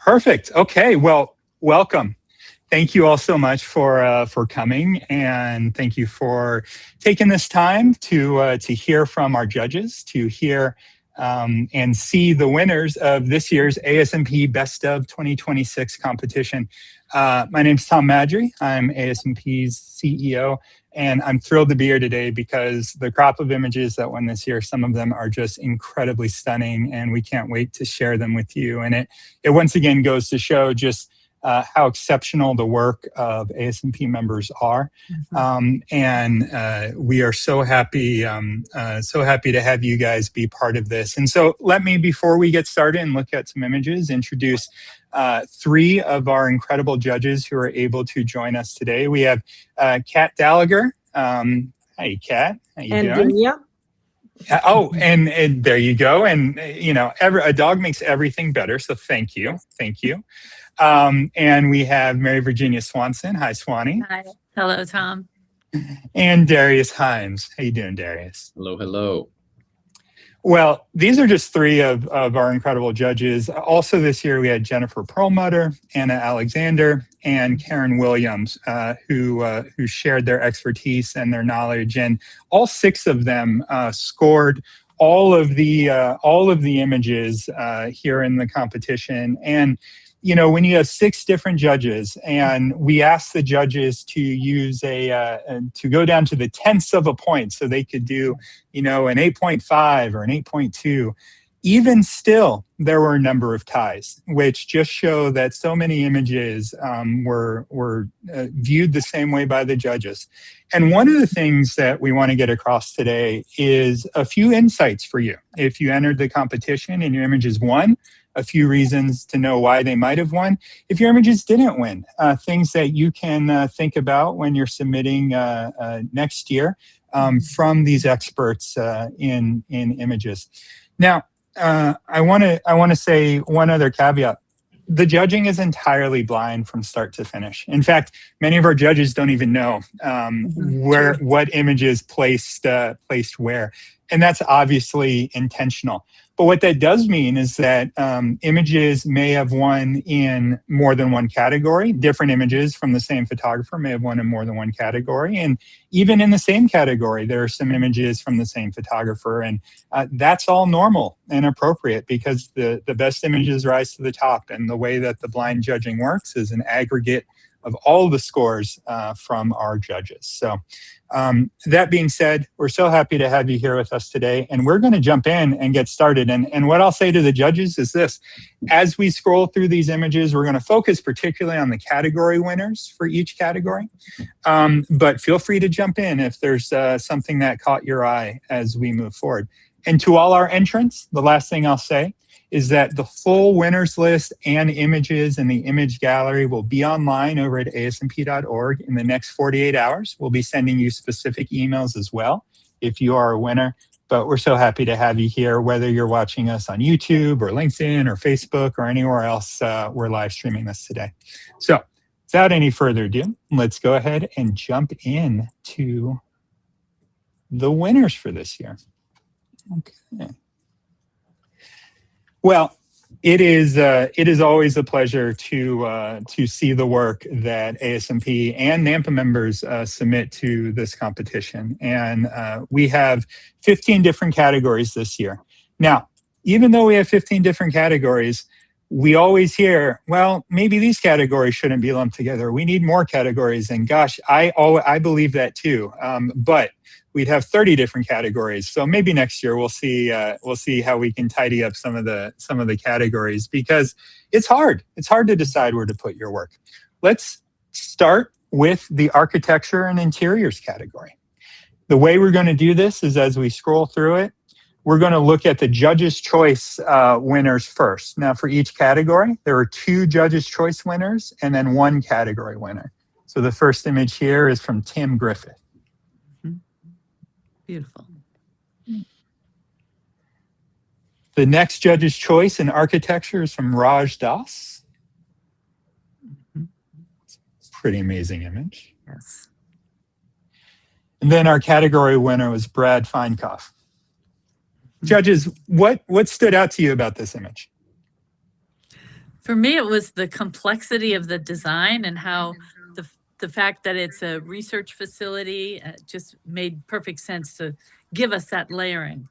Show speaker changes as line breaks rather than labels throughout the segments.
Perfect. Okay. Well, welcome. Thank you all so much for coming, and thank you for taking this time to hear from our judges, to hear and see the winners of this year's ASMP Best of 2026 competition. My name is Tom Madry. I'm ASMP's CEO, and I'm thrilled to be here today because the crop of images that won this year, some of them are just incredibly stunning, and we can't wait to share them with you. And it once again goes to show just how exceptional the work of ASMP members are, and we are so happy to have you guys be part of this. And so, let me, before we get started and look at some images, introduce three of our incredible judges who are able to join us today. We have Kat Gallagher. Hey, Kat, how you doing?
Dunya.
Oh, and there you go. And you know, a dog makes everything better. So thank you. And we have Mary Virginia Swanson. Hi, Swanee.
Hi. Hello, Tom.
And Darius Himes. How you doing, Darius?
Hello, hello.
Well, these are just three of our incredible judges. Also this year, we had Jennifer Perlmutter, Anna Alexander, and Karen Williams, who shared their expertise and their knowledge. And all six of them scored all of the images here in the competition. And you know, when you have six different judges, and we asked the judges to use to go down to the tenths of a point, so they could do, you know, an 8.5 or an 8.2. Even still, there were a number of ties, which just show that so many images were viewed the same way by the judges. And one of the things that we want to get across today is a few insights for you. If you entered the competition and your images won, a few reasons to know why they might have won. If your images didn't win, things that you can think about when you're submitting next year from these experts in images. Now, I want to say one other caveat. The judging is entirely blind from start to finish. In fact, many of our judges don't even know what images placed where, and that's obviously intentional. But what that does mean is that images may have won in more than one category. Different images from the same photographer may have won in more than one category. And even in the same category, there are some images from the same photographer. And that's all normal and appropriate because the best images rise to the top. And the way that the blind judging works is an aggregate of all the scores from our judges. So that being said, we're so happy to have you here with us today, and we're going to jump in and get started. And what I'll say to the judges is this: as we scroll through these images, we're going to focus particularly on the category winners for each category. But feel free to jump in if there's something that caught your eye as we move forward. And to all our entrants, the last thing I'll say is that the full winners list and images in the image gallery will be online over at asmp.org in the next 48 hours. We'll be sending you specific emails as well if you are a winner. But we're so happy to have you here, whether you're watching us on YouTube or LinkedIn or Facebook or anywhere else. We're live streaming this today. So without any further ado, let's go ahead and jump in to the winners for this year. Okay. Well, it is always a pleasure to see the work that ASMP and NAMPA members submit to this competition, and we have 15 different categories this year. Now, even though we have 15 different categories, we always hear, well, maybe these categories shouldn't be lumped together. We need more categories, and gosh, I believe that too. But we'd have 30 different categories. So maybe next year we'll see how we can tidy up some of the categories, because it's hard. It's hard to decide where to put your work. Let's start with the architecture and interiors category. The way we're going to do this is, as we scroll through it, we're going to look at the Judges' Choice winners first. Now, for each category, there are 2 Judges' Choice winners and then 1 category winner. So the first image here is from Tim Griffith.
Beautiful.
The next Judge's Choice in architecture is from Raj Das. Pretty amazing image.
Yes.
And then our category winner was Brad Feinkopf. Judges, what stood out to you about this image?
For me, it was the complexity of the design and how the fact that it's a research facility just made perfect sense to give us that layering.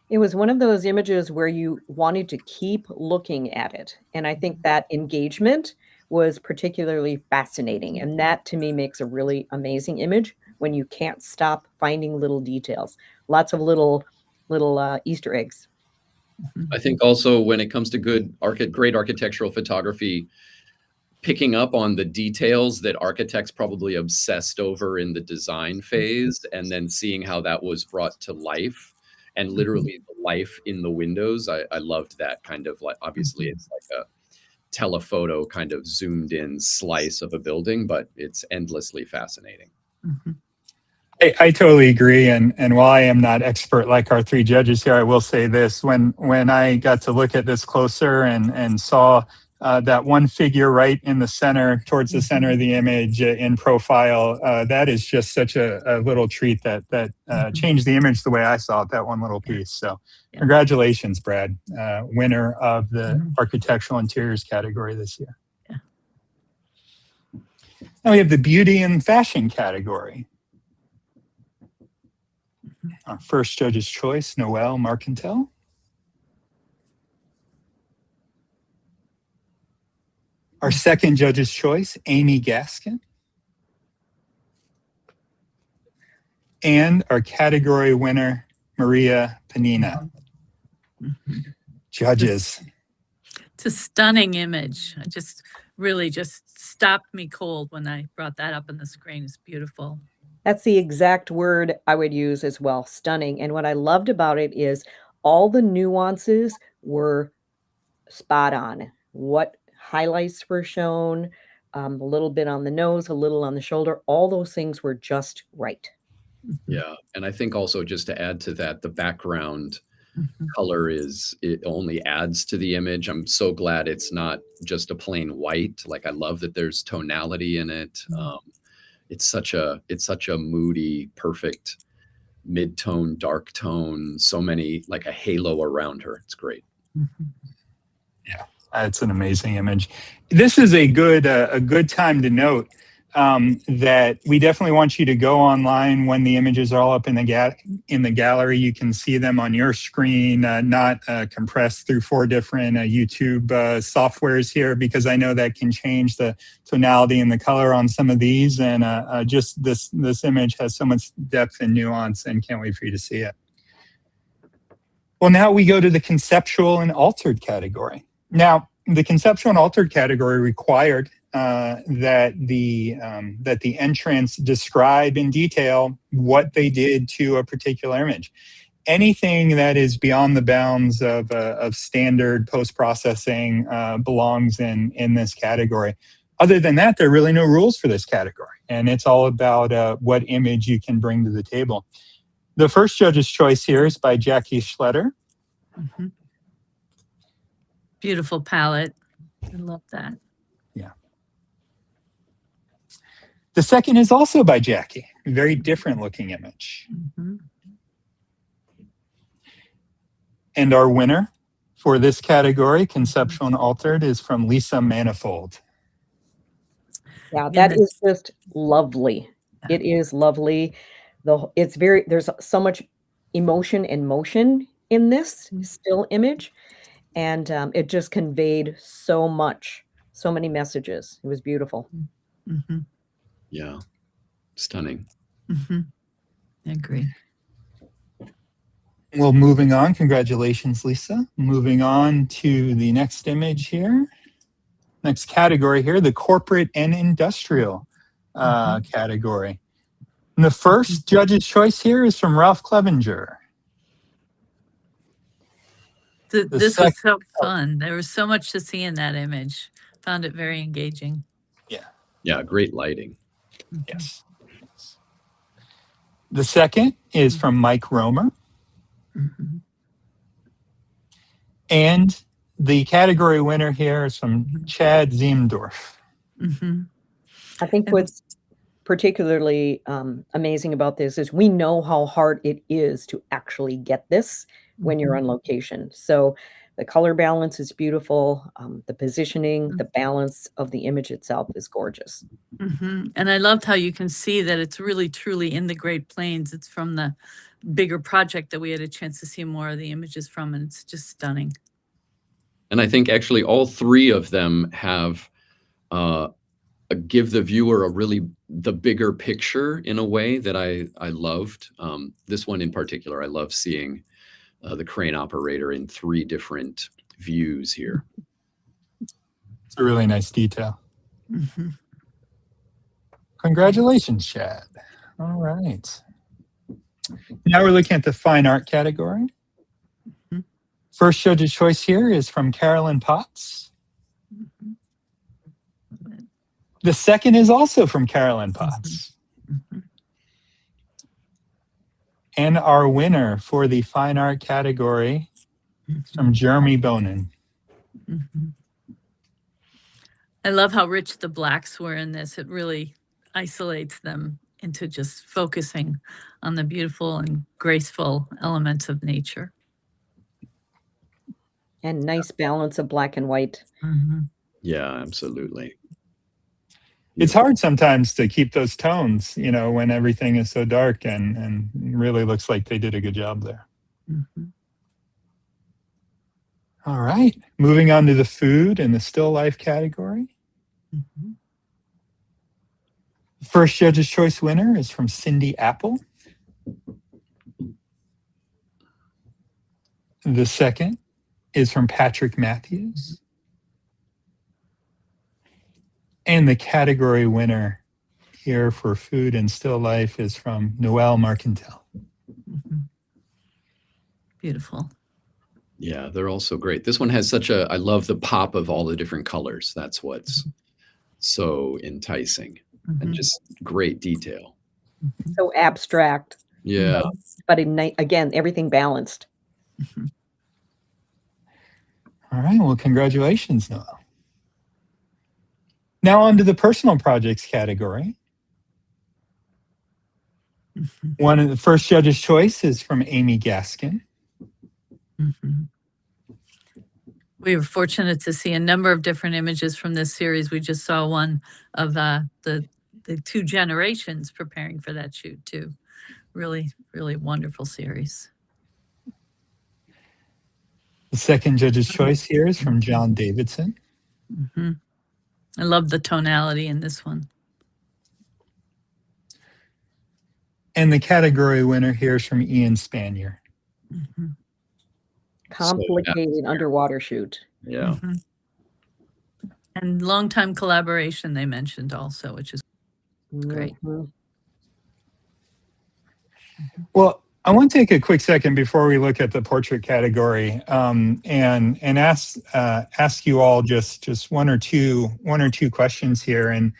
It was one of those images where you wanted to keep looking at it, and I think that engagement was particularly fascinating, and that to me makes a really amazing image when you can't stop finding little details. Lots of little Easter eggs.
I think also when it comes to great architectural photography, picking up on the details that architects probably obsessed over in the design phase, and then seeing how that was brought to life, and literally the life in the windows. I loved that kind of, like, obviously it's like a telephoto kind of zoomed in slice of a building, but it's endlessly fascinating.
I totally agree. And while I am not expert like our three judges here, I will say this. When I got to look at this closer and saw that one figure right in the center, towards the center of the image in profile, that is just such a little treat that changed the image the way I saw it, that one little piece. So congratulations, Brad, winner of the Architectural Interiors category this year. Now we have the Beauty and Fashion category. Our first judge's choice, Noelle Marcantel. Our second judge's choice, Amy Gaskin. And our category winner, Maria Panina. Judges.
It's a stunning image. I just really just stopped me cold when I brought that up on the screen. It's beautiful.
That's the exact word I would use as well, stunning. And what I loved about it is all the nuances were spot on. What highlights were shown, a little bit on the nose, a little on the shoulder, all those things were just right.
Yeah, and I think also, just to add to that, the background color it only adds to the image. I'm so glad it's not just a plain white. Like, I love that there's tonality in it. It's such a moody, perfect mid-tone, dark tone, so many, like a halo around her. It's great.
Yeah, it's an amazing image. This is a good time to note that we definitely want you to go online when the images are all up in the gallery. You can see them on your screen, not compressed through 4 different YouTube softwares here, because I know that can change the tonality and the color on some of these. And just this image has so much depth and nuance, and can't wait for you to see it. Well, now we go to the conceptual and altered category. Now, the conceptual and altered category required that the entrants describe in detail what they did to a particular image. Anything that is beyond the bounds of standard post-processing belongs in this category. Other than that, there are really no rules for this category, and it's all about what image you can bring to the table. The first judge's choice here is by Jackie Schletter.
Beautiful palette. I love that.
Yeah. The second is also by Jackie. A very different looking image. And our winner for this category, conceptual and altered, is from Lisa Manifold.
Yeah, that is just lovely. It is lovely. There's so much emotion and motion in this still image, and it just conveyed so much, so many messages. It was beautiful.
Yeah, stunning.
I agree.
Well, moving on, congratulations, Lisa. Moving on to the next image here. Next category here, the corporate and industrial category. And the first judge's choice here is from Ralph Clevenger.
This was so fun. There was so much to see in that image. Found it very engaging.
Yeah.
Yeah, great lighting.
Yes. The second is from Mike Romer. And the category winner here is from Chad Ziemdorf.
I think what's particularly amazing about this is we know how hard it is to actually get this when you're on location. So The color balance is beautiful. The positioning, the balance of the image itself is gorgeous.
And I loved how you can see that it's really truly in the Great Plains. It's from the bigger project that we had a chance to see more of the images from, and it's just stunning.
And I think actually all three of them have give the viewer the bigger picture in a way that I loved. This one in particular, I love seeing the crane operator in 3 different views here.
It's a really nice detail. Congratulations, Chad. All right. Now we're looking at the fine art category. First judge's choice here is from Carolyn Potts. The second is also from Carolyn Potts. And our winner for the fine art category is from Jeremy Bonin.
I love how rich the blacks were in this. It really isolates them into just focusing on the beautiful and graceful elements of nature.
And nice balance of black and white.
Yeah, absolutely.
It's hard sometimes to keep those tones, you know, when everything is so dark, and really looks like they did a good job there. All right, moving on to the food and the still life category. First judge's choice winner is from Cindy Apple. The second is from Patrick Matthews. And the category winner here for food and still life is from Noelle Marcantel.
Beautiful.
Yeah, they're all so great. This one has I love the pop of all the different colors. That's what's so enticing and just great detail.
So abstract.
Yeah.
But again, everything balanced.
All right, well, congratulations, Noelle. Now on to the personal projects category. One of the first judge's choice is from Amy Gaskin.
We were fortunate to see a number of different images from this series. We just saw one of the 2 generations preparing for that shoot too. Really, really wonderful series.
The second judge's choice here is from John Davidson.
I love the tonality in this one.
And the category winner here is from Ian Spanier.
Complicated underwater shoot.
Yeah.
And long-time collaboration they mentioned also, which is great.
Well, I want to take a quick second before we look at the portrait category, and ask you all just one or two questions here. And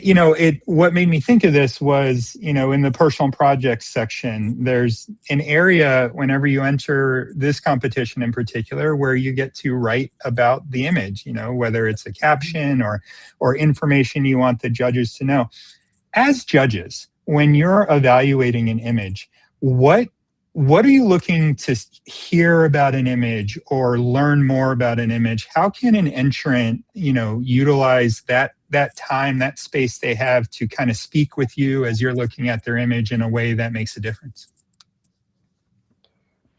you know, what made me think of this was, you know, in the personal projects section, there's an area whenever you enter this competition in particular where you get to write about the image, you know, whether it's a caption or information you want the judges to know. As judges, when you're evaluating an image, what are you looking to hear about an image or learn more about an image? How can an entrant, you know, utilize that time, that space they have to kind of speak with you as you're looking at their image in a way that makes a difference?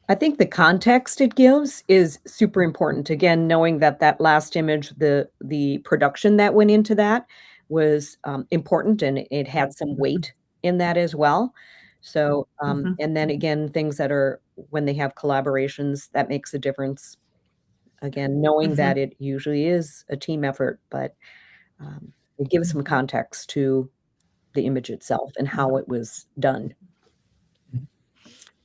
I think the context it gives is super important. Again, knowing that last image, the production that went into that was important, and it had some weight in that as well. So, and then again, things that are, when they have collaborations, that makes a difference. Again, knowing that it usually is a team effort, but it gives some context to the image itself and how it was done.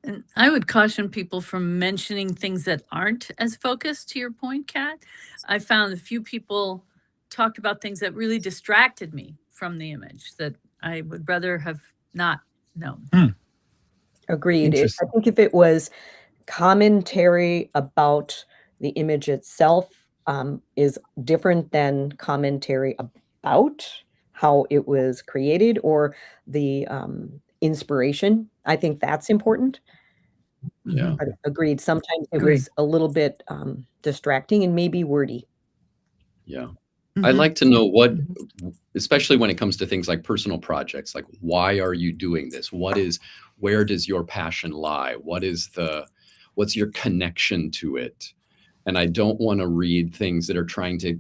And I would caution people from mentioning things that aren't as focused, to your point, Kat. I found a few people talked about things that really distracted me from the image that I would rather have not known.
Agreed. I think if it was commentary about the image itself, is different than commentary about how it was created or the inspiration. I think that's important.
Yeah.
But agreed, sometimes it
Agreed.
was a little bit, distracting and maybe wordy.
Yeah. I'd
Mhm.
like to know what,
Mhm.
especially when it comes to things like personal projects, like why are you doing this? Where does your passion lie? What's your connection to it? And I don't want to read things that are trying to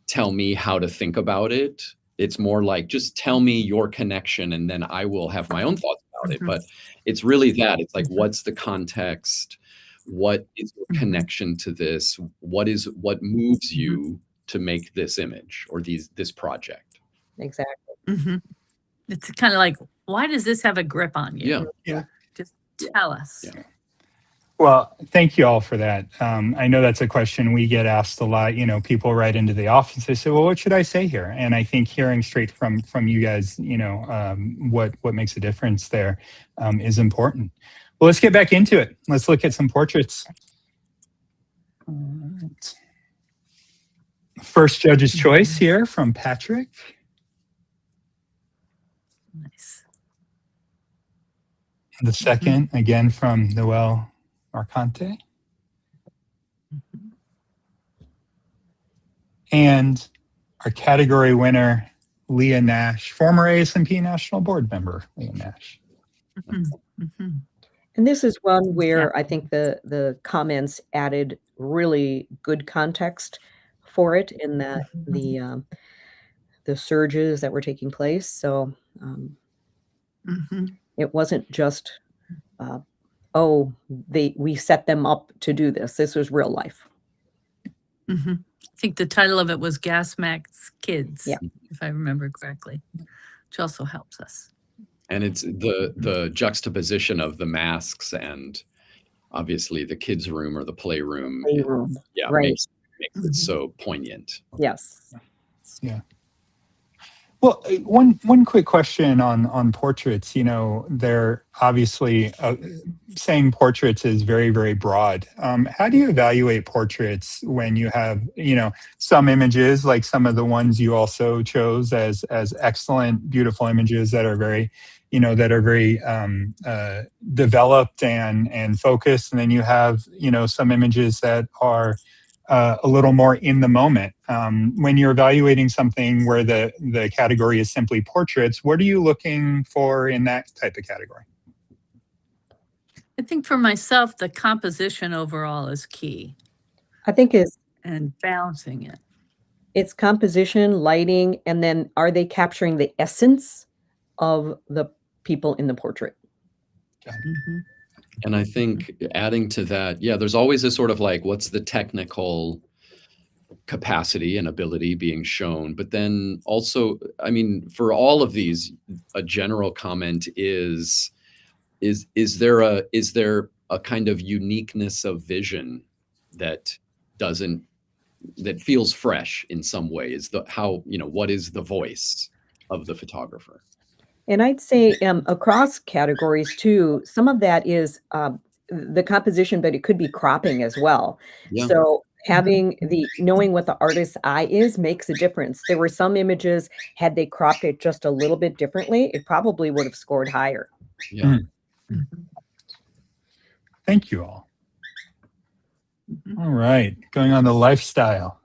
tell me how to think about it. It's more like, just tell me your connection and then I will have my own thoughts about it.
Mhm.
But it's really that. It's like,
Mhm.
what's the context? What is your
Mhm.
connection to this? What moves
Mhm.
you to make this image or this project?
Exactly.
Mhm. It's kind of like, why does this have a grip on you?
Yeah.
Yeah.
Just tell us.
Yeah.
Well, thank you all for that. I know that's a question we get asked a lot. You know, people write into the office. They say, "Well, what should I say here?" And I think hearing straight from you guys, what makes a difference there is important. Well, let's get back into it. Let's look at some portraits. All right. First judge's choice here from Patrick.
Nice.
The second, again, from Noel Marcante.
Mhm.
And our category winner, Leah Nash, former ASMP National Board member, Leah Nash.
Mhm. Mhm.
And this is one
Yeah.
where I think the comments added really good context for it in that the surges that were taking place. So,
Mhm.
it wasn't just, uh, "Oh, we set them up to do this." This was real life.
Mhm. I think the title of it was Gas Max
Yeah.
Kids, if I remember correctly, which also helps us.
And it's the juxtaposition of the masks and obviously the kids' room or the playroom.
Playroom.
Yeah,
Right.
makes it
Mhm.
so poignant.
Yes.
Yeah. Well, one quick question on portraits. You know, they're obviously saying portraits is very, very broad. How do you evaluate portraits when you have, some images like some of the ones you also chose as excellent, beautiful images that are very, developed and focused, and then you have, some images that are a little more in the moment. When you're evaluating something where the category is simply portraits, what are you looking for in that type of category?
I think for myself, the composition overall is key
I think
and balancing it.
it's composition, lighting, and then are they capturing the essence of the people in the portrait?
Mhm.
And I
Mhm.
think adding to that, yeah, there's always this sort of like, what's the technical capacity and ability being shown? But then also, I mean, for all of these, a general comment is there a kind of uniqueness of vision that doesn't that feels fresh in some way? Is the how, what is the voice of the photographer?
And I'd say, across categories too, some of that is, the composition, but it could be cropping as well.
Yeah.
So,
Mhm.
knowing what the artist's eye is makes a difference. There were some images, had they cropped it just a little bit differently, it probably would have scored higher.
Yeah.
Mm.
Mhm.
Thank you all.
Mhm.
All right, going on to lifestyle.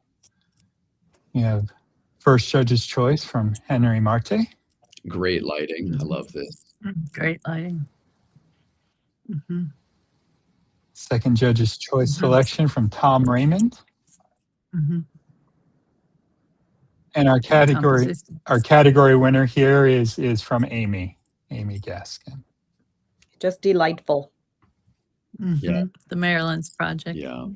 We have first judge's choice from Henry Marte.
Great lighting. I
Mhm.
love this.
Great lighting. Mhm.
Second judge's choice
Mhm.
selection from Tom Raymond.
Mhm.
And our
Good
category
composition.
our category winner here is from Amy Gaskin.
Just delightful.
Yeah.
Mhm. The Maryland's project.
Yeah.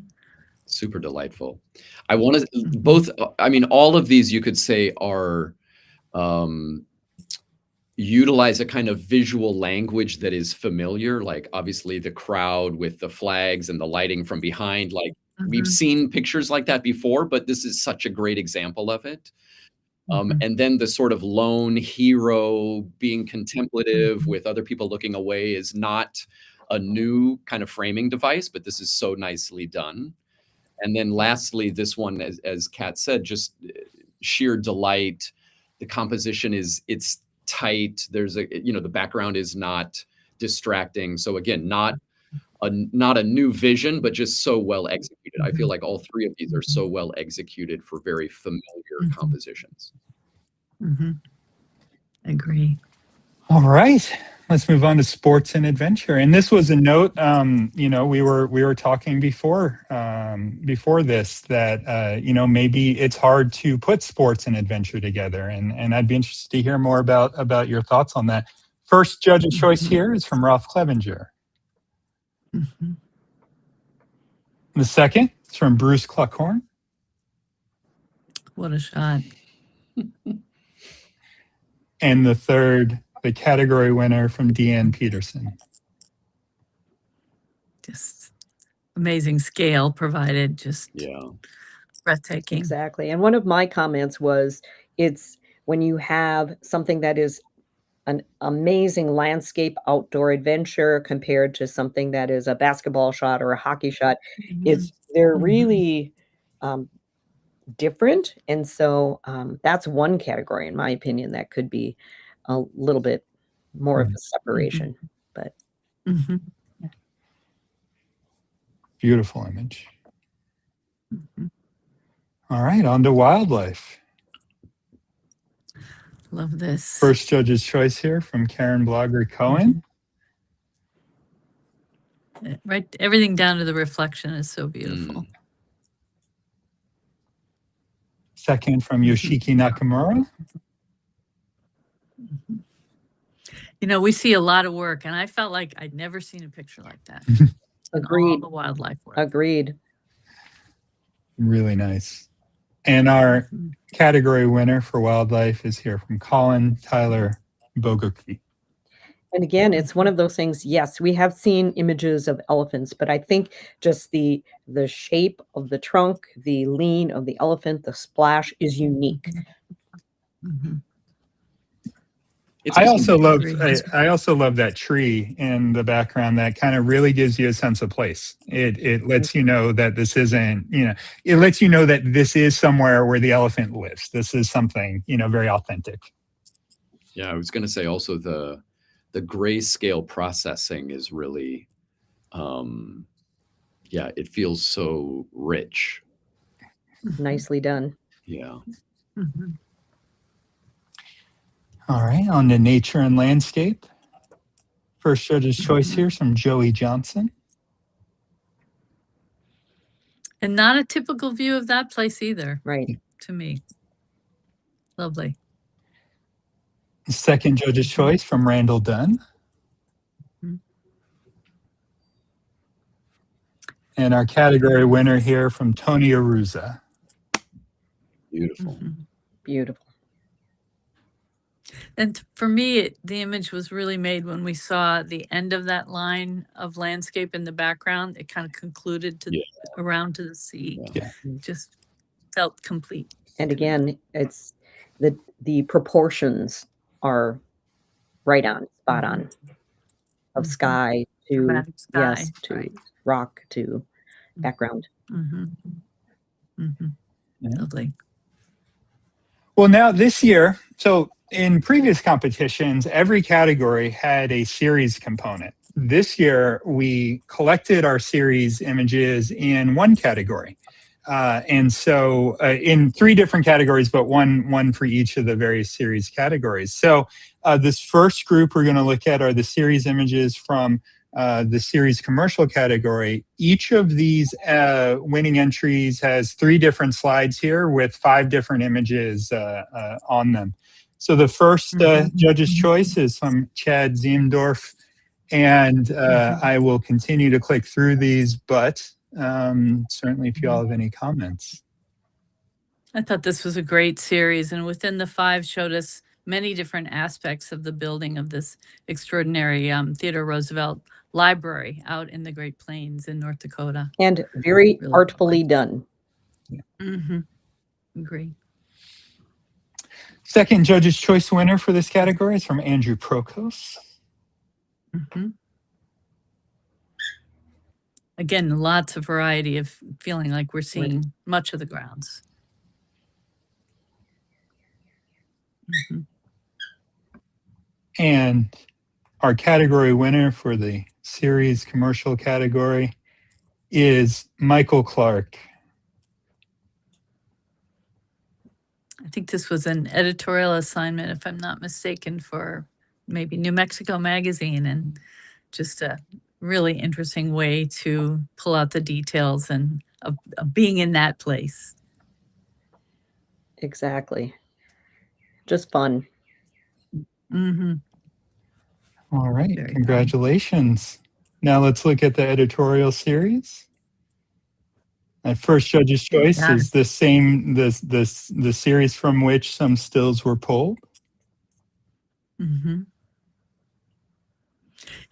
Super delightful. I want to
Mhm.
both, I mean, all of these you could say are um, utilize a kind of visual language that is familiar, like obviously the crowd with the flags and the lighting from behind. Like we've
Mhm.
seen pictures like that before, but this is such a great example of it.
Mhm.
And then the sort of lone hero being contemplative
Mhm.
with other people looking away is not a new kind of framing device, but this is so nicely done. And then lastly, this one, as Kat said, just sheer delight. The composition it's tight. There's the background is not distracting. So again, not not a new vision, but just so well executed. I feel like all three of these are so well executed for very familiar compositions.
Agree.
All right, let's move on to sports and adventure. And this was a note, you know, we were talking before this that you know, maybe it's hard to put sports and adventure together, and I'd be interested to hear more about your thoughts on that. First judge's choice here is from Ralph Clevenger. The second is from Bruce Cluckhorn.
What a shot.
And the third, the category winner from Deanne Peterson.
Just amazing scale provided, just breathtaking.
Exactly. And one of my comments was, it's when you have something that is an amazing landscape outdoor adventure compared to something that is a basketball shot or a hockey shot, they're really different. And so that's one category, in my opinion, that could be a little bit more of a separation. But
beautiful image. All right, on to wildlife.
Love this.
First judge's choice here from Karen Blogger Cohen.
Right, everything down to the reflection is so beautiful.
Second from Yoshiki Nakamura.
You know, we see a lot of work, and I felt like I'd never seen a picture like that.
Agreed.
All the wildlife work.
Agreed.
Really nice. And our category winner for wildlife is here from Colin Tyler Boguki.
And again, it's one of those things, yes, we have seen images of elephants, but I think just the shape of the trunk, the lean of the elephant, the splash is unique.
I also love that tree in the background. That kind of really gives you a sense of place. It lets you know that this isn't, you know, it lets you know that this is somewhere where the elephant lives. This is something, you know, very authentic.
Yeah, I was going to say also the grayscale processing is really, yeah, it feels so rich.
Nicely done.
Yeah.
All right, on to nature and landscape. First judge's choice here is from Joey Johnson.
And not a typical view of that place either.
Right.
To me. Lovely.
Second judge's choice from Randall Dunn. And our category winner here from Tony Aruza.
Beautiful.
Beautiful.
And for me, the image was really made when we saw the end of that line of landscape in the background. It kind of concluded to around to the sea. Just felt complete.
And again, it's the proportions are right on, spot on, of sky to to rock to background.
Lovely.
Well, now this year, so in previous competitions, every category had a series component. This year, we collected our series images in one category. And so in three different categories, but one for each of the various series categories. So this first group we're going to look at are the series images from the series commercial category. Each of these winning entries has 3 different slides here with 5 different images on them. So the first judge's choice is from Chad Ziemdorf, and I will continue to click through these, but certainly if you all have any comments.
I thought this was a great series, and within the 5 showed us many different aspects of the building of this extraordinary Theodore Roosevelt library out in the Great Plains in North Dakota.
And very really artfully done.
Agree.
Second judge's choice winner for this category is from Andrew Prokos.
Again, lots of variety of feeling like we're seeing much of the grounds.
And our category winner for the series commercial category is Michael Clark.
I think this was an editorial assignment, if I'm not mistaken, for maybe New Mexico Magazine, and just a really interesting way to pull out the details and of being in that place.
Exactly. Just fun.
Mm-hmm.
All right,
Very fun.
congratulations. Now let's look at the editorial series. My first judge's choice
Yeah.
is the series from which some stills were pulled.
Mm-hmm.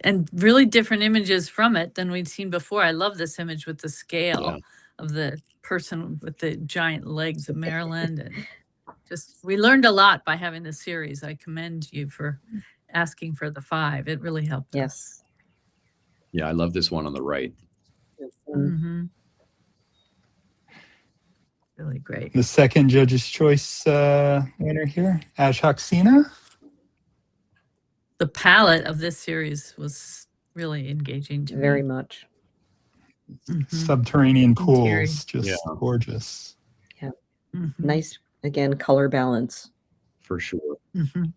And really different images from it than we'd seen before. I love this image with the scale of the person with the giant legs of Maryland. And just, we learned a lot by having this series. I commend you for asking for the 5. It really helped us.
Yes.
Yeah, I love this one on the right.
Mm-hmm. Really great.
The second judge's choice winner here, Ashhoksina.
The palette of this series was really engaging to
Very
me.
much.
Mhm.
Subterranean
Interior.
pools, just
Yeah.
gorgeous.
Mhm.
Nice, again, color balance.
For sure.
Mhm.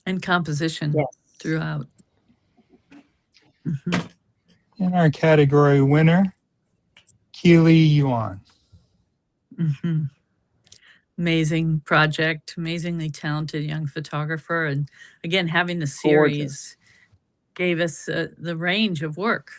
And composition
Yes.
throughout. Mhm.
And our category winner, Keely Yuan.
Mhm. Amazing project, amazingly talented young photographer. And again, having the series gave us the range of work.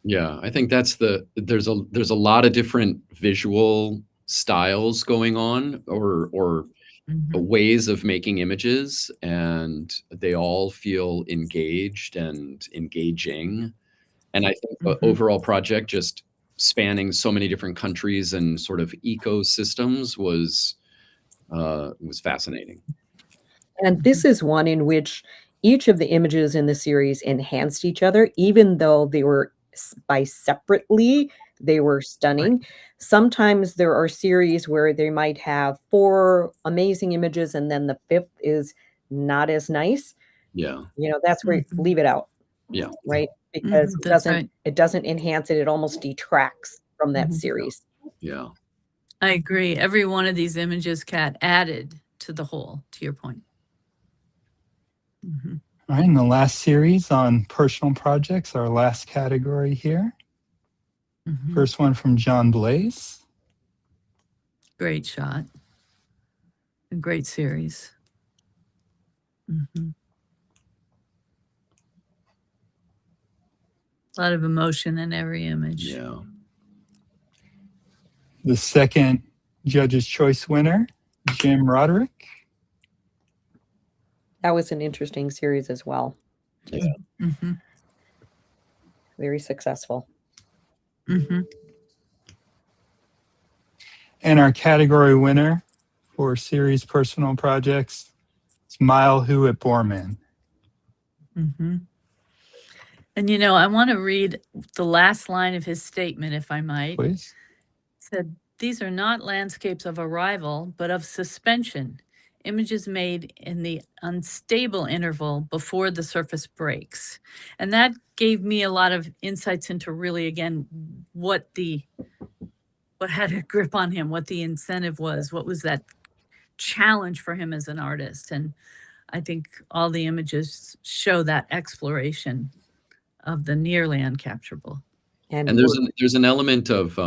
Yeah, I think that's there's a lot of different visual styles going on, or
Mhm.
ways of making images, and they all feel engaged and engaging. And I think the
Mhm.
overall project, just spanning so many different countries and sort of ecosystems, was fascinating.
And this is one in which each of the images in the series enhanced each other, even though they were by separately, they were stunning. Sometimes there are series where they might have 4 amazing images and then the 5th is not as nice.
Yeah.
You know, that's where
Mhm.
leave it out,
Yeah.
right? Because it
That's right.
doesn't enhance it, it almost detracts from that
Mhm.
series.
Yeah.
I agree. Every one of these images, Kat, added to the whole, to your point. Mhm.
All right, in the last series on personal projects, our last category here.
Mhm.
First one from John Blaze.
Great shot. A great series. Mhm. A lot of emotion in every image.
Yeah.
The second judge's choice winner, Jim Roderick.
That was an interesting series as well.
Yeah.
Mhm.
Very successful.
Mhm.
And our category winner for series personal projects is Mile Hewitt Borman.
Mhm. And you know, I want to read the last line of his statement, if I might.
Please.
Said, "These are not landscapes of arrival, but of suspension, images made in the unstable interval before the surface breaks." And that gave me a lot of insights into really, again, what had a grip on him, what the incentive was, what was that challenge for him as an artist. And I think all the images show that exploration of the nearly uncapturable.
And there's an element of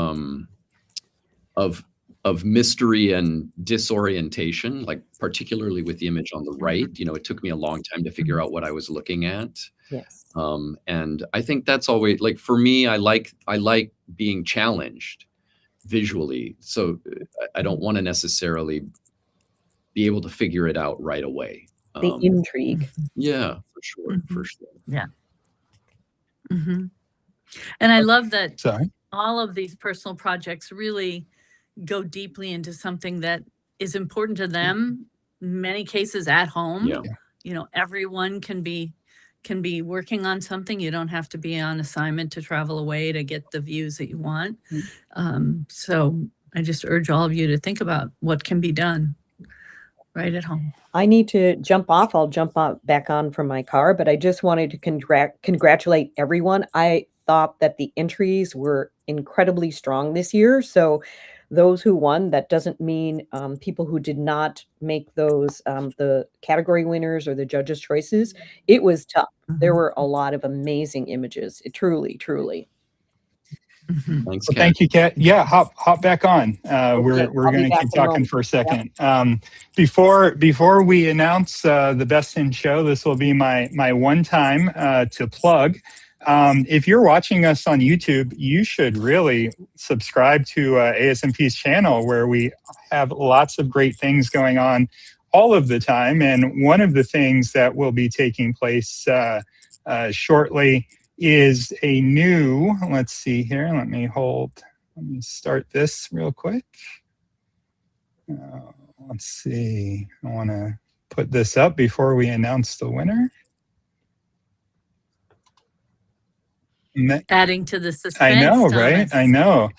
mystery and disorientation, like particularly with the image on the right. You know, it took me a long time to figure out what I was looking at.
Yes.
And I think that's always, like, for me, I like being challenged visually. So I don't want to necessarily be able to figure it out right away.
The intrigue.
Yeah, for sure. For sure.
Yeah. Mhm. And I love that
Sorry.
all of these personal projects really go deeply into something that is important to them, in many cases at home.
Yeah.
You know, everyone can be working on something. You don't have to be on assignment to travel away to get the views that you want. So I just urge all of you to think about what can be done. right at home.
I need to jump off. I'll jump back on from my car, but I just wanted to congratulate everyone. I thought that the entries were incredibly strong this year. So those who won, that doesn't mean people who did not make those the category winners or the judges' choices. It was tough. There
Mhm.
were a lot of amazing images. It truly, truly.
Mhm.
Thanks,
Well,
Kat.
thank you, Kat. Yeah, hop back on.
Okay,
We're
I'll be
going to
back
keep
in a
talking
moment.
for a
Yep.
second. Before we announce the best in show, this will be my one time to plug. If you're watching us on YouTube, you should really subscribe to ASMP's channel, where we have lots of great things going on all of the time. And one of the things that will be taking place shortly is a new, let's see here, let me start this real quick. Let's see, I want to put this up before we announce the winner.
Adding to the suspense,
I know, right?
Thomas.
I know.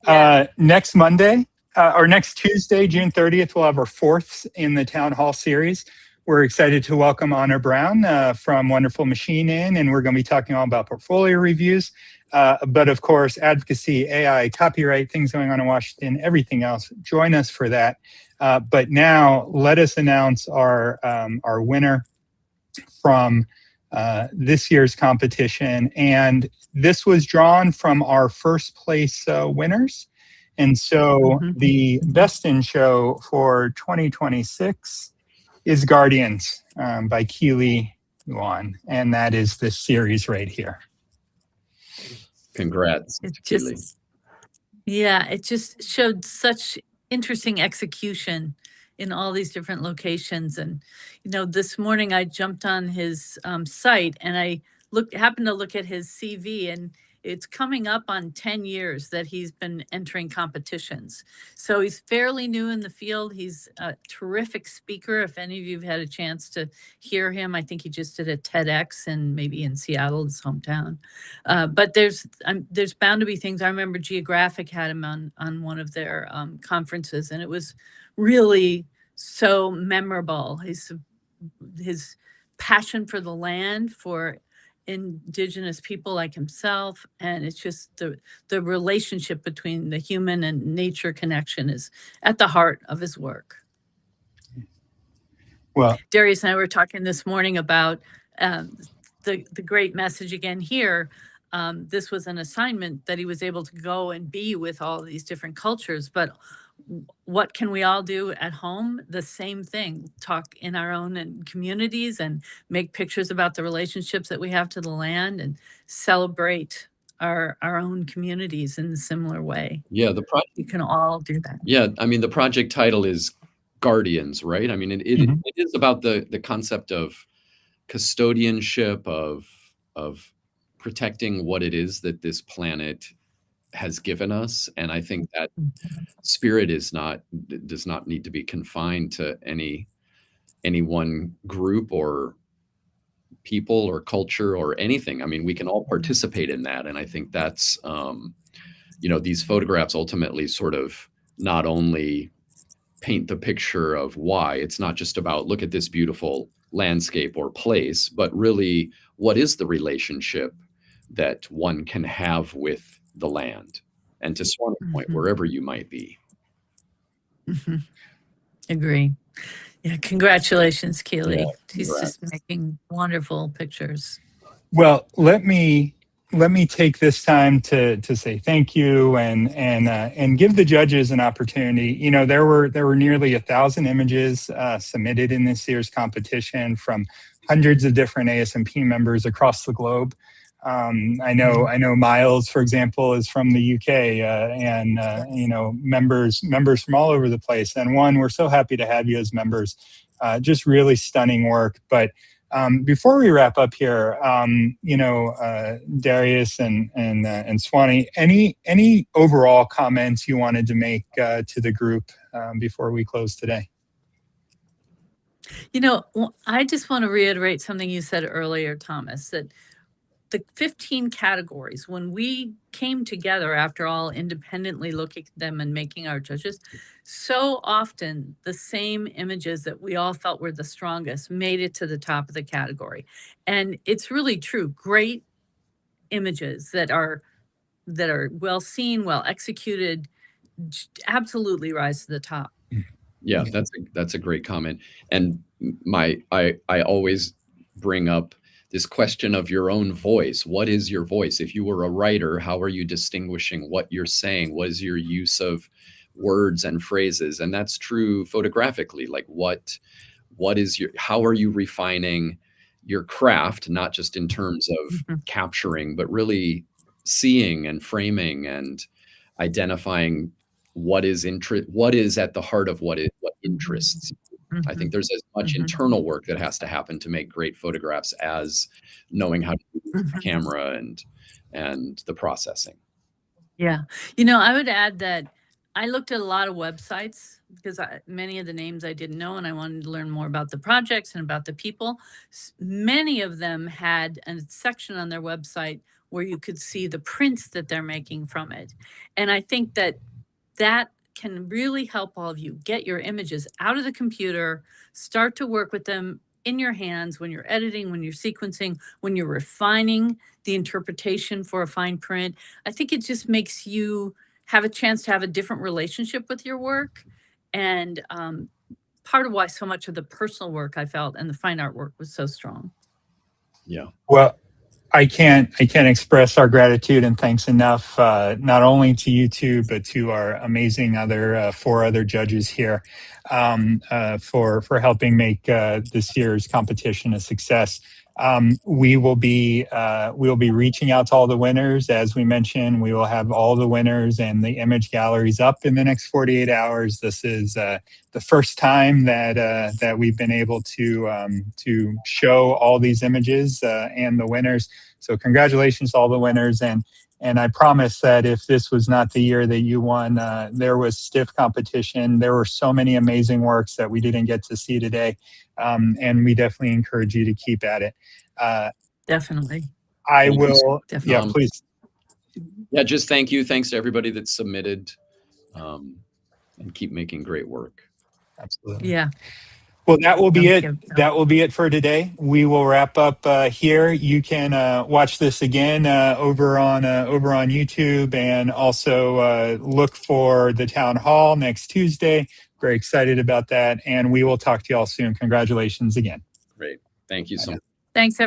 Yeah.
Next Monday, or next Tuesday, June 30th, we'll have our fourth in the Town Hall series. We're excited to welcome Anna Brown from Wonderful Machine in, and we're going to be talking all about portfolio reviews. But of course, advocacy, AI, copyright, things going on in Washington, everything else. Join us for that. But now let us announce our winner from this year's competition. And this was drawn from our first place winners. And so the best in show for 2026 is Guardians by Keely Yuan. And that is this series right here.
Congrats, Keely.
It just showed such interesting execution in all these different locations. And, this morning I jumped on his site and I happened to look at his CV, and it's coming up on 10 years that he's been entering competitions. So he's fairly new in the field. He's a terrific speaker. If any of you have had a chance to hear him, I think he just did a TEDx and maybe in Seattle, his hometown. But there's bound to be things. I remember Geographic had him on one of their conferences, and it was really so memorable. His passion for the land, for indigenous people like himself, and it's just the relationship between the human and nature connection is at the heart of his work.
Well,
Darius and I were talking this morning about the great message again here. This was an assignment that he was able to go and be with all these different cultures, but what can we all do at home? The same thing, talk in our own communities and make pictures about the relationships that we have to the land and celebrate our own communities in a similar way.
Yeah,
you can all do that.
Yeah, I mean, the project title is Guardians, right? I mean, it is about the concept of custodianship, of protecting what it is that this planet has given us. And I think that spirit does not need to be confined to any one group or people or culture or anything. I mean, we can all participate in that. And I think that's, these photographs ultimately sort of not only paint the picture of why it's not just about look at this beautiful landscape or place, but really what is the relationship that one can have with the land. And to Swan's point, wherever you might be.
Agree. Yeah, congratulations, Keely.
Yeah,
She's just making wonderful pictures.
Well, let me take this time to say thank you and give the judges an opportunity. There were nearly 1,000 images submitted in this year's competition from hundreds of different ASMP members across the globe. I know Miles, for example, is from the UK, and members from all over the place. And we're so happy to have you as members. Just really stunning work, but. Before we wrap up here, Darius and Swanee, any overall comments you wanted to make to the group before we close today?
I just want to reiterate something you said earlier, Thomas, that the 15 categories, when we came together after all independently looking at them and making our judges, so often the same images that we all felt were the strongest made it to the top of the category. And it's really true. Great images that are well seen, well executed, absolutely rise to the top.
Yeah, that's a great comment. And I always bring up this question of your own voice. What is your voice? If you were a writer, how are you distinguishing what you're saying? What is your use of words and phrases? And that's true photographically. Like how are you refining your craft, not just in terms of capturing, but really seeing and framing and identifying what is at the heart of what interests. I think there's as much internal work that has to happen to make great photographs as knowing how to use the camera and the processing.
Yeah. You know, I would add that I looked at a lot of websites because many of the names I didn't know, and I wanted to learn more about the projects and about the people. Many of them had a section on their website where you could see the prints that they're making from it. And I think that can really help all of you get your images out of the computer, start to work with them in your hands when you're editing, when you're sequencing, when you're refining the interpretation for a fine print. I think it just makes you have a chance to have a different relationship with your work. And part of why so much of the personal work I felt and the fine art work was so strong.
Yeah.
Well, I can't express our gratitude and thanks enough, not only to you two, but to our amazing four other judges here for helping make this year's competition a success. We'll be reaching out to all the winners. As we mentioned, we will have all the winners and the image galleries up in the next 48 hours. This is the first time that we've been able to show all these images and the winners. So congratulations to all the winners. And I promise that if this was not the year that you won, there was stiff competition. There were so many amazing works that we didn't get to see today. And we definitely encourage you to keep at it.
Definitely.
I will.
Definitely.
Yeah, please.
Yeah, just thank you. Thanks to everybody that submitted and keep making great work.
Absolutely.
Yeah.
Well, that will be
Thank
it.
you.
That will be it for today. We will wrap up here. You can watch this again over on YouTube, and also look for the town hall next Tuesday. Very excited about that, and we will talk to you all soon. Congratulations again.
Great. Thank you so much.
Thanks, everyone.